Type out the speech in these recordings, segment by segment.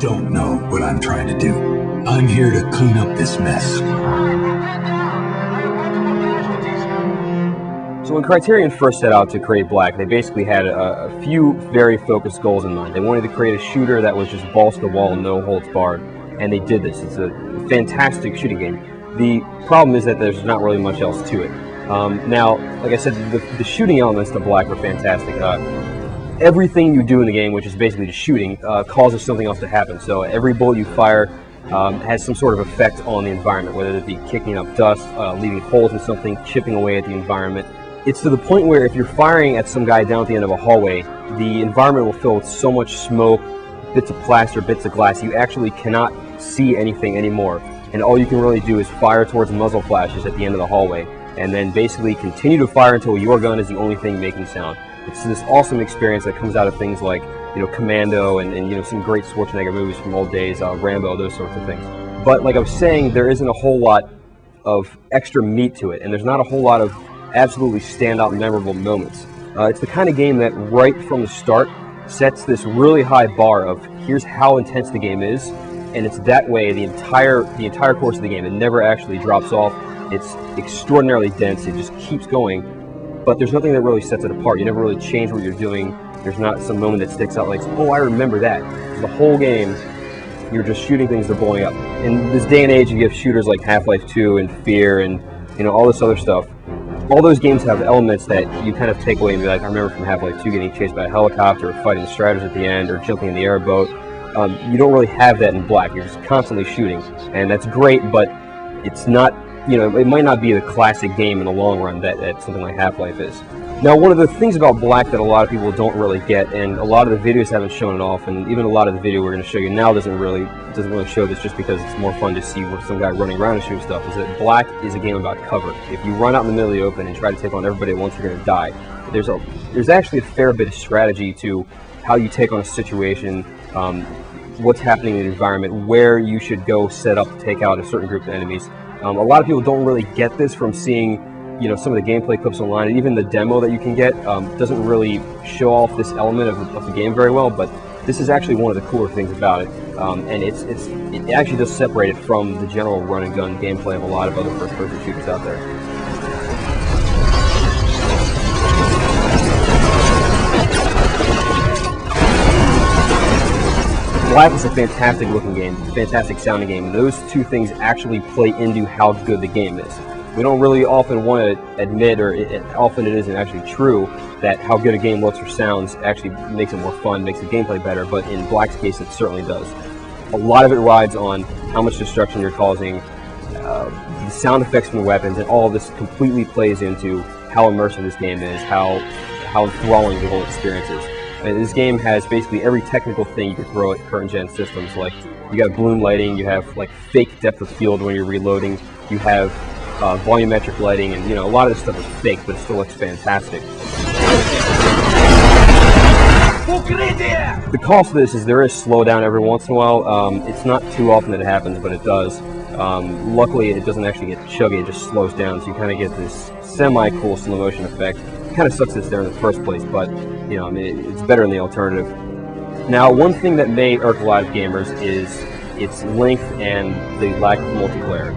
don't know what I'm trying to do. I'm here to clean up this mess. So when Criterion first set out to create Black, they basically had a few very focused goals in mind. They wanted to create a shooter that was just balls to the wall, no holds barred, and they did this. It's a fantastic shooting game. The problem is that there's not really much else to it. Now, like I said, the shooting elements to Black are fantastic. Everything you do in the game, which is basically just shooting, causes something else to happen. So every bullet you fire has some sort of effect on the environment, whether it be kicking up dust, leaving holes in something, chipping away at the environment. It's to the point where if you're firing at some guy down at the end of a hallway, the environment will fill with so much smoke, bits of plaster, bits of glass, you actually cannot see anything anymore. And all you can really do is fire towards muzzle flashes at the end of the hallway, and then basically continue to fire until your gun is the only thing making sound. It's this awesome experience that comes out of things like, Commando and some great Schwarzenegger movies from old days, Rambo, those sorts of things. But like I was saying, there isn't a whole lot of extra meat to it, and there's not a whole lot of absolutely standout memorable moments. It's the kind of game that right from the start sets this really high bar of here's how intense the game is, and it's that way the entire course of the game. It never actually drops off. It's extraordinarily dense. It just keeps going, but there's nothing that really sets it apart. You never really change what you're doing. There's not some moment that sticks out like, oh, I remember that. The whole game, you're just shooting things that are blowing up. In this day and age, you have shooters like Half-Life 2 and Fear and all this other stuff. All those games have elements that you kind of take away and be like, I remember from Half-Life 2 getting chased by a helicopter, or fighting the Striders at the end, or jumping in the airboat. You don't really have that in Black. You're just constantly shooting, and that's great, but it's not, it might not be the classic game in the long run that something like Half-Life is. Now, one of the things about Black that a lot of people don't really get, and a lot of the videos haven't shown it off, and even a lot of the video we're going to show you now doesn't really show this, just because it's more fun to see where some guy running around and shooting stuff, is that Black is a game about cover. If you run out in the middle of the open and try to take on everybody at once, you're going to die. There's actually a fair bit of strategy to how you take on a situation, what's happening in the environment, where you should go set up to take out a certain group of enemies. A lot of people don't really get this from seeing some of the gameplay clips online, and even the demo that you can get doesn't really show off this element of the game very well, but this is actually one of the cooler things about it, and it actually does separate it from the general run and gun gameplay of a lot of other first-person shooters out there. Black is a fantastic looking game, fantastic sounding game. Those two things actually play into how good the game is. We don't really often want to admit, or often it isn't actually true, that how good a game looks or sounds actually makes it more fun, makes the gameplay better, but in Black's case it certainly does. A lot of it rides on how much destruction you're causing, the sound effects from the weapons, and all of this completely plays into how immersive this game is, how enthralling the whole experience is. And this game has basically every technical thing you could throw at current gen systems. Like, you got bloom lighting, you have like fake depth of field when you're reloading, you have volumetric lighting, and a lot of this stuff is fake, but it still looks fantastic. The cost of this is there is slowdown every once in a while. It's not too often that it happens, but it does. Luckily, it doesn't actually get chuggy, it just slows down, so you kind of get this semi-cool slow motion effect. It kind of sucks it's there in the first place, but it's better than the alternative. Now, one thing that may irk a lot of gamers is its length and the lack of multiplayer.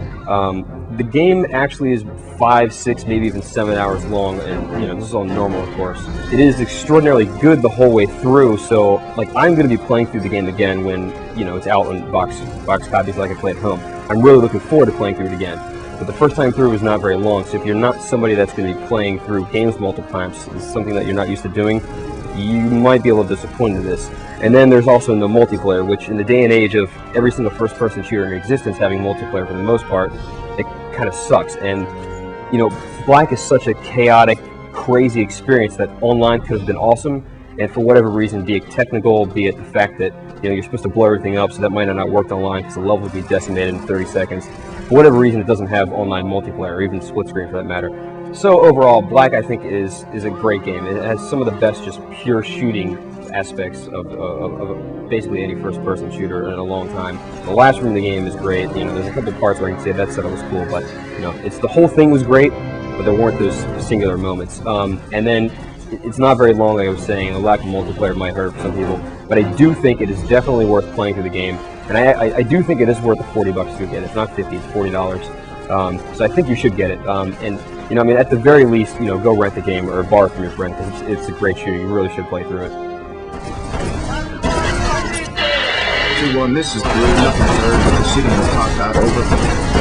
The game actually is 5, 6, maybe even 7 hours long, and this is all normal, of course. It is extraordinarily good the whole way through, so I'm going to be playing through the game again when it's out in box copies like I play at home. I'm really looking forward to playing through it again. But the first time through was not very long, so if you're not somebody that's going to be playing through games multiple times, it's something that you're not used to doing, you might be a little disappointed in this. And then there's also no multiplayer, which in the day and age of every single first-person shooter in existence having multiplayer for the most part, it kind of sucks. And Black is such a chaotic, crazy experience that online could have been awesome, and for whatever reason, be it technical, be it the fact that you're supposed to blow everything up, so that might not have worked online because the level would be decimated in 30 seconds. For whatever reason, it doesn't have online multiplayer, or even split screen for that matter. So overall, Black, I think, is a great game. It has some of the best just pure shooting aspects of basically any first-person shooter in a long time. The last room of the game is great. There's a couple parts where I can say that setup was cool, but it's the whole thing was great, but there weren't those singular moments. And then it's not very long, like I was saying. The lack of multiplayer might hurt some people, but I do think it is definitely worth playing through the game, and I do think it is worth the $40 to get. It's not $50, it's $40. So I think you should get it. And you know, I mean, at the very least, you know, go rent the game or borrow from your friend, because it's a great shooter. You really should play through it. 2-1, this is good. Nothing third, but the shooting was tossed out over.